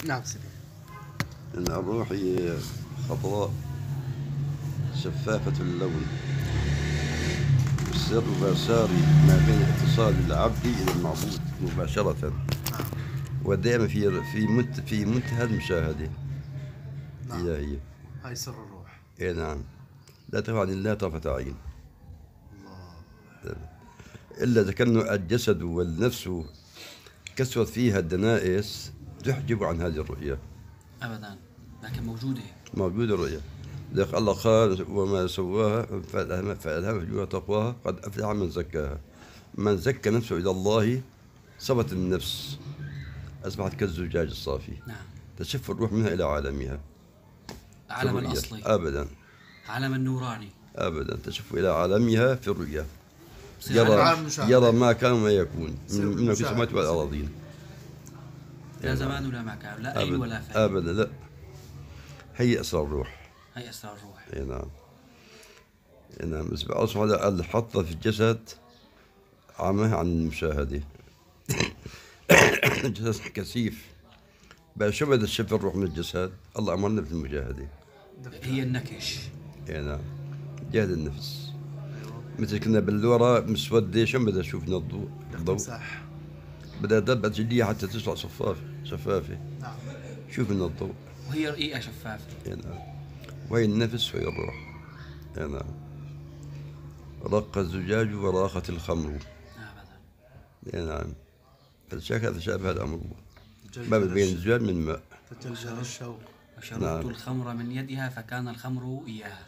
نعم سيدي. إن الروح هي خضراء شفافة اللون، والسر ساري ما بين اتصال العبد إلى المعبود مباشرة، نعم. ودائما في منتهى المشاهدة نعم. الإلهية. هاي سر الروح. إيه نعم. لا تخفى عن الله طرفة عين، الله. إلا إذا كان الجسد والنفس كثرت فيها الدنائس تحجب عن هذه الرؤية. أبدا، لكن موجودة. موجودة الرؤية. لذلك الله قال: وما سواها فألهمها فجورها تقواها قد أفلح من زكاها. من زكى نفسه إلى الله صبت النفس، أصبحت كالزجاج الصافي. نعم. تشف الروح منها إلى عالمها، عالم الأصلي أبدا، عالم النوراني أبدا، تشف إلى عالمها في الرؤيا. يرى ما كان وما يكون من في السماوات والأراضين. لا زمان ولا مكان، لا أين ولا فين. أبدا، لا. هي أسرار الروح. هي أسرار الروح. اي نعم. اي نعم. بس أصبح الحطة في الجسد عمى عن المشاهدة. الجسد كثيف. بقى شو بدأ تشوف الروح من الجسد؟ الله أمرنا بالمجاهدة. هي النكش. اي نعم. جاهد النفس. مثل كنا باللورة مسودة، شو بدأ تشوف من الضوء؟ صح. بدأ دبت جلية حتى تطلع شفافة. نعم. شوف من الضوء. وهي رقيقة شفافة. اي نعم. وهي النفس وهي الروح. اي نعم. رق الزجاج وراقت الخمر. أبدا. اي نعم. فشابه الأمر. ما بين الزجاج من ماء. تجلجل الشوق. وشربت الخمر من يدها فكان الخمر إياها.